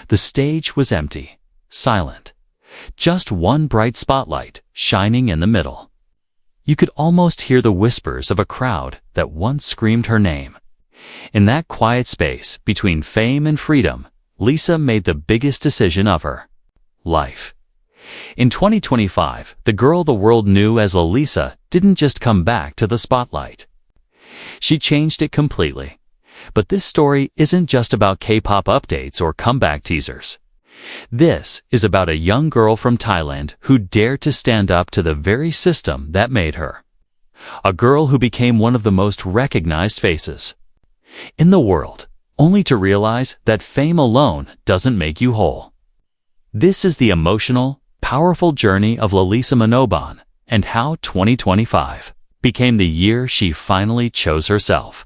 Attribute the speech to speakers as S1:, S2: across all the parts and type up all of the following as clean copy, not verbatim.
S1: The stage was empty, silent. Just one bright spotlight shining in the middle. You could almost hear the whispers of a crowd that once screamed her name. In that quiet space between fame and freedom, Lisa made the biggest decision of her life. In 2025, the girl the world knew as Lalisa didn't just come back to the spotlight. She changed it completely. But this story isn't just about K-pop updates or comeback teasers. This is about a young girl from Thailand who dared to stand up to the very system that made her. A girl who became one of the most recognized faces in the world, only to realize that fame alone doesn't make you whole. This is the emotional, powerful journey of Lalisa Manobal and how 2025 became the year she finally chose herself.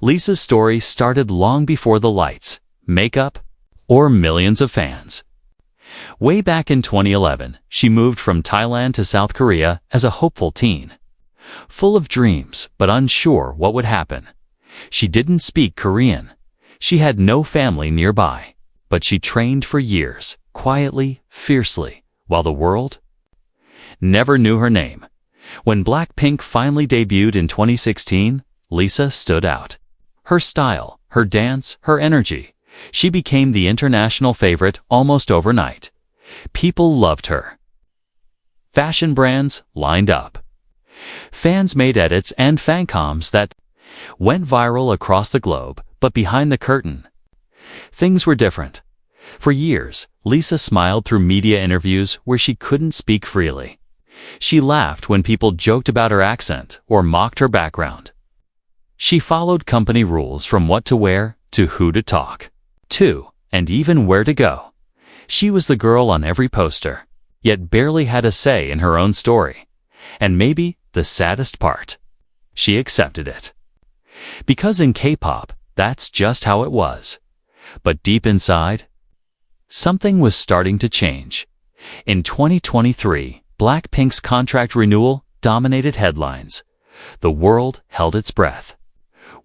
S1: Lisa's story started long before the lights, makeup, or millions of fans. Way back in 2011, she moved from Thailand to South Korea as a hopeful teen. Full of dreams but unsure what would happen. She didn't speak Korean. She had no family nearby, but she trained for years, quietly, fiercely, while the world never knew her name. When Blackpink finally debuted in 2016, Lisa stood out. Her style, her dance, her energy. She became the international favorite almost overnight. People loved her. Fashion brands lined up. Fans made edits and fancoms that went viral across the globe, but behind the curtain, things were different. For years, Lisa smiled through media interviews where she couldn't speak freely. She laughed when people joked about her accent or mocked her background. She followed company rules from what to wear to who to talk to, and even where to go. She was the girl on every poster, yet barely had a say in her own story. And maybe the saddest part, she accepted it. Because in K-pop, that's just how it was. But deep inside, something was starting to change. In 2023, Blackpink's contract renewal dominated headlines. The world held its breath.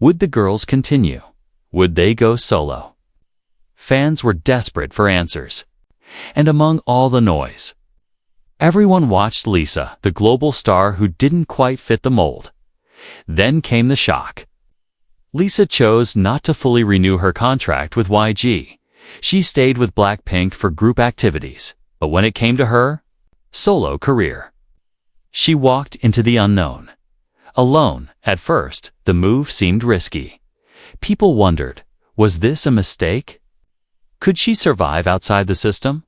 S1: Would the girls continue? Would they go solo? Fans were desperate for answers. And among all the noise, everyone watched Lisa, the global star who didn't quite fit the mold. Then came the shock. Lisa chose not to fully renew her contract with YG. She stayed with Blackpink for group activities, but when it came to her solo career, she walked into the unknown. Alone, at first, the move seemed risky. People wondered, was this a mistake? Could she survive outside the system?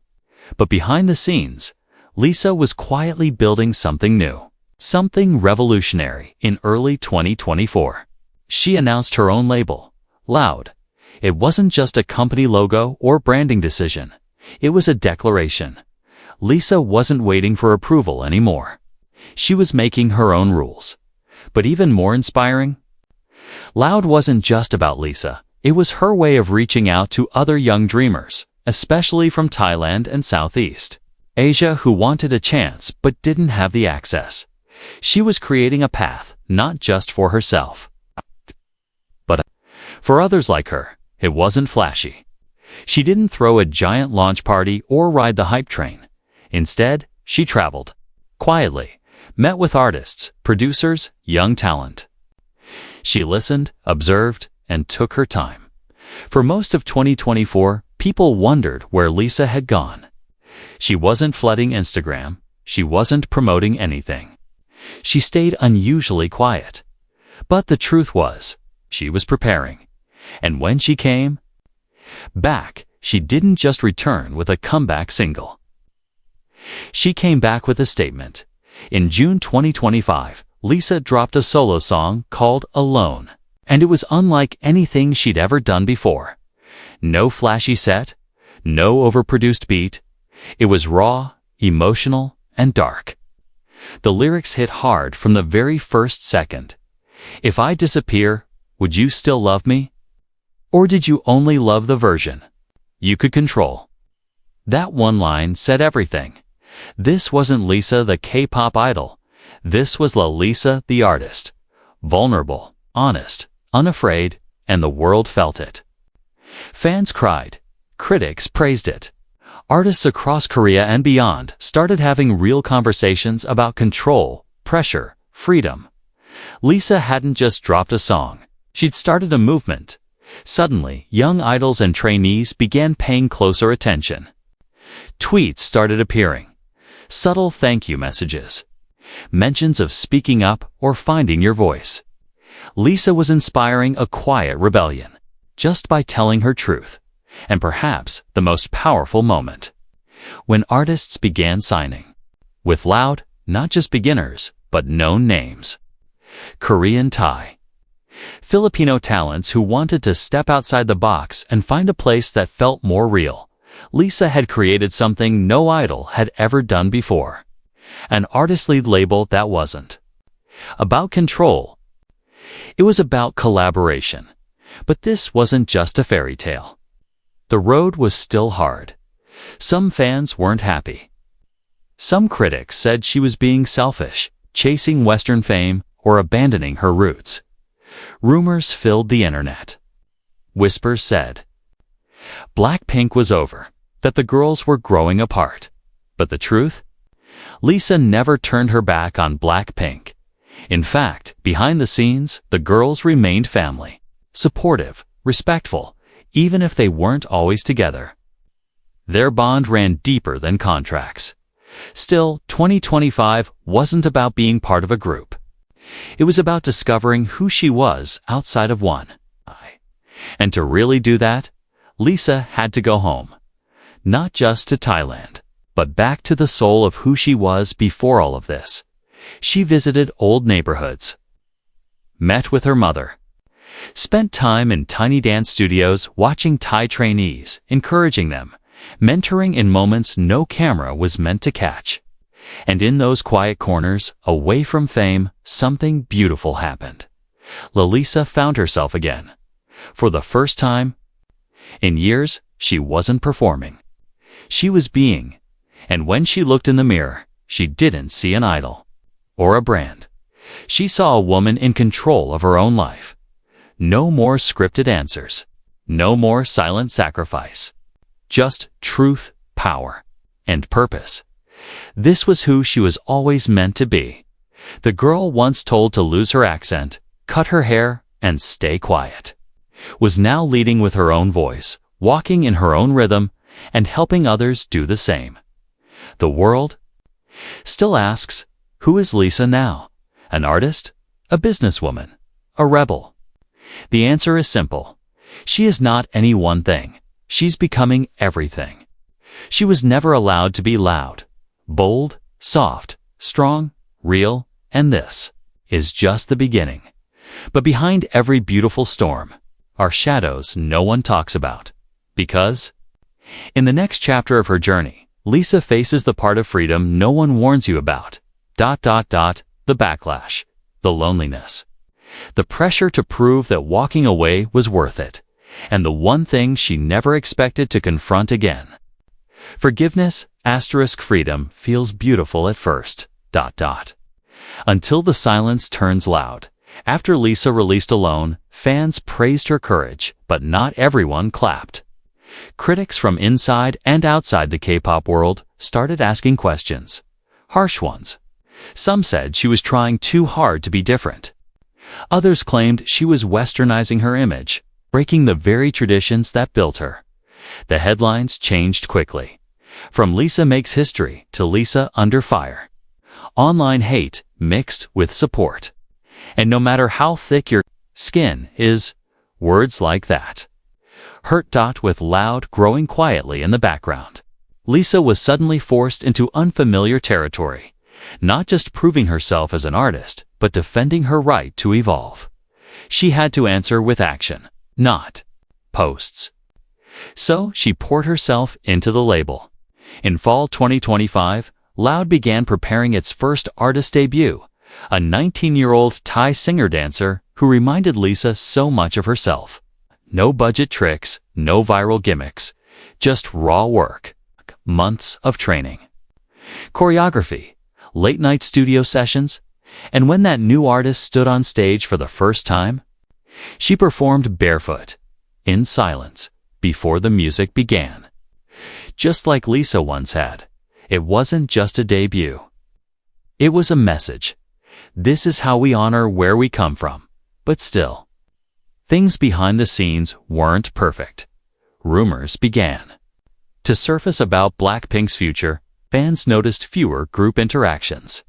S1: But behind the scenes, Lisa was quietly building something new, something revolutionary. In early 2024, she announced her own label, Loud. It wasn't just a company logo or branding decision. It was a declaration. Lisa wasn't waiting for approval anymore. She was making her own rules. But even more inspiring, Loud wasn't just about Lisa. It was her way of reaching out to other young dreamers, especially from Thailand and Southeast Asia who wanted a chance but didn't have the access. She was creating a path, not just for herself, but for others like her. It wasn't flashy. She didn't throw a giant launch party or ride the hype train. Instead, she traveled quietly, met with artists, producers, young talent. She listened, observed, and took her time. For most of 2024, people wondered where Lisa had gone. She wasn't flooding Instagram. She wasn't promoting anything. She stayed unusually quiet. But the truth was, she was preparing. And when she came back, she didn't just return with a comeback single. She came back with a statement. In June 2025, Lisa dropped a solo song called Alone, and it was unlike anything she'd ever done before. No flashy set, no overproduced beat. It was raw, emotional, and dark. The lyrics hit hard from the very first second. If I disappear, would you still love me? Or did you only love the version you could control? That one line said everything. This wasn't Lisa the K-pop idol. This was Lalisa the artist. Vulnerable, honest, unafraid, and the world felt it. Fans cried, Critics praised it. Artists across Korea and beyond started having real conversations about control, pressure, freedom. Lisa hadn't just dropped a song. She'd started a movement. Suddenly, young idols and trainees began paying closer attention. Tweets started appearing. Subtle thank you messages. Mentions of speaking up or finding your voice. Lisa was inspiring a quiet rebellion, just by telling her truth. And perhaps the most powerful moment, when artists began signing. With loud, not just beginners, but known names. Korean Thai. Filipino talents who wanted to step outside the box and find a place that felt more real. Lisa had created something no idol had ever done before. An artistry label that wasn't about control. It was about collaboration. But this wasn't just a fairy tale. The road was still hard. Some fans weren't happy. Some critics said she was being selfish, chasing Western fame, or abandoning her roots. Rumors filled the internet. Whispers said Blackpink was over, that the girls were growing apart. But the truth? Lisa never turned her back on Blackpink. In fact, behind the scenes, the girls remained family, supportive, respectful, even if they weren't always together. Their bond ran deeper than contracts. Still, 2025 wasn't about being part of a group. It was about discovering who she was outside of one. And to really do that, Lisa had to go home. Not just to Thailand, but back to the soul of who she was before all of this. She visited old neighborhoods, met with her mother, spent time in tiny dance studios watching Thai trainees, encouraging them, mentoring in moments no camera was meant to catch. And in those quiet corners, away from fame, something beautiful happened. Lalisa found herself again. For the first time in years, she wasn't performing. She was being. And when she looked in the mirror, she didn't see an idol or a brand. She saw a woman in control of her own life. No more scripted answers. No more silent sacrifice. Just truth, power, and purpose. This was who she was always meant to be. The girl once told to lose her accent, cut her hair, and stay quiet, was now leading with her own voice, walking in her own rhythm, and helping others do the same. The world still asks, who is Lisa now? An artist? A businesswoman? A rebel? The answer is simple. She is not any one thing. She's becoming everything. She was never allowed to be loud, bold, soft, strong, real, and this is just the beginning. But behind every beautiful storm are shadows no one talks about. Because in the next chapter of her journey, Lisa faces the part of freedom no one warns you about. The backlash, the loneliness, the pressure to prove that walking away was worth it, and the one thing she never expected to confront again. Forgiveness, freedom feels beautiful at first. Until the silence turns loud. After Lisa released Alone, fans praised her courage, but not everyone clapped. Critics from inside and outside the K-pop world started asking questions. Harsh ones. Some said she was trying too hard to be different. Others claimed she was westernizing her image, breaking the very traditions that built her. The headlines changed quickly. From Lisa makes history to Lisa under fire. Online hate mixed with support. And no matter how thick your skin is, words like that hurt. With loud growing quietly in the background. Lisa was suddenly forced into unfamiliar territory, not just proving herself as an artist, but defending her right to evolve. She had to answer with action, not posts. So she poured herself into the label. In fall 2025, Loud began preparing its first artist debut, a 19-year-old Thai singer-dancer who reminded Lisa so much of herself. No budget tricks, no viral gimmicks, just raw work, months of training. Choreography, late-night studio sessions, and when that new artist stood on stage for the first time, she performed barefoot, in silence, before the music began. Just like Lisa once had, it wasn't just a debut. It was a message. This is how we honor where we come from. But still, things behind the scenes weren't perfect. Rumors began to surface about Blackpink's future. Fans noticed fewer group interactions.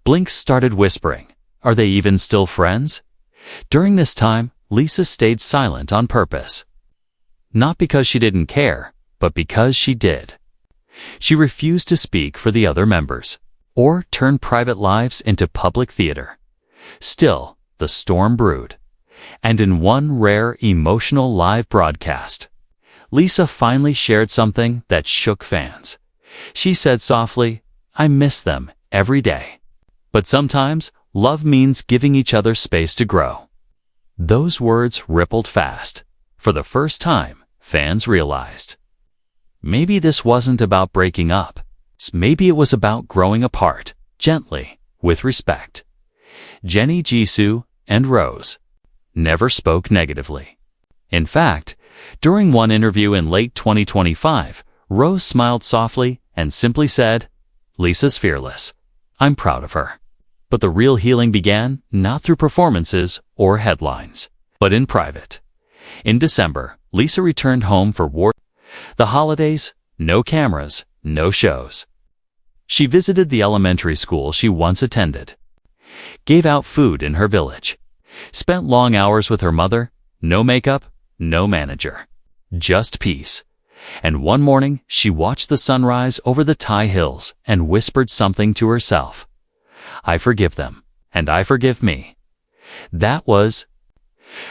S1: Blink started whispering, "Are they even still friends?" During this time, Lisa stayed silent on purpose. Not because she didn't care, but because she did. She refused to speak for the other members, or turn private lives into public theater. Still, the storm brewed. And in one rare emotional live broadcast, Lisa finally shared something that shook fans. She said softly, "I miss them every day. But sometimes, love means giving each other space to grow." Those words rippled fast. For the first time, fans realized. Maybe this wasn't about breaking up. Maybe it was about growing apart, gently, with respect. Jennie, Jisoo, and Rose never spoke negatively. In fact, during one interview in late 2025, Rose smiled softly and simply said, "Lisa's fearless. I'm proud of her." But the real healing began not through performances or headlines, but in private. In December, Lisa returned home for the holidays, no cameras, no shows. She visited the elementary school she once attended, gave out food in her village, spent long hours with her mother, no makeup, no manager, just peace. And one morning, she watched the sunrise over the Thai hills and whispered something to herself. "I forgive them, and I forgive me." That was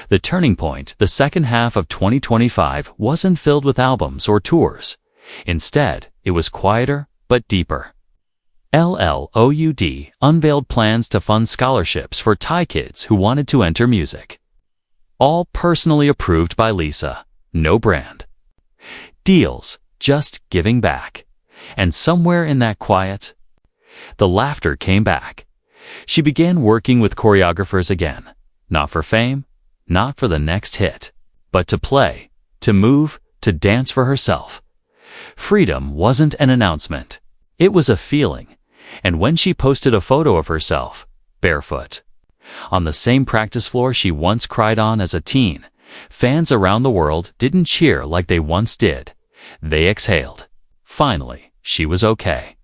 S1: the turning point. The second half of 2025 wasn't filled with albums or tours. Instead, it was quieter but deeper. LLOUD unveiled plans to fund scholarships for Thai kids who wanted to enter music. All personally approved by Lisa, no brand deals, just giving back. And somewhere in that quiet, the laughter came back. She began working with choreographers again, not for fame, not for the next hit, but to play, to move, to dance for herself. Freedom wasn't an announcement. It was a feeling. And when she posted a photo of herself, barefoot, on the same practice floor she once cried on as a teen, fans around the world didn't cheer like they once did. They exhaled. Finally, she was okay.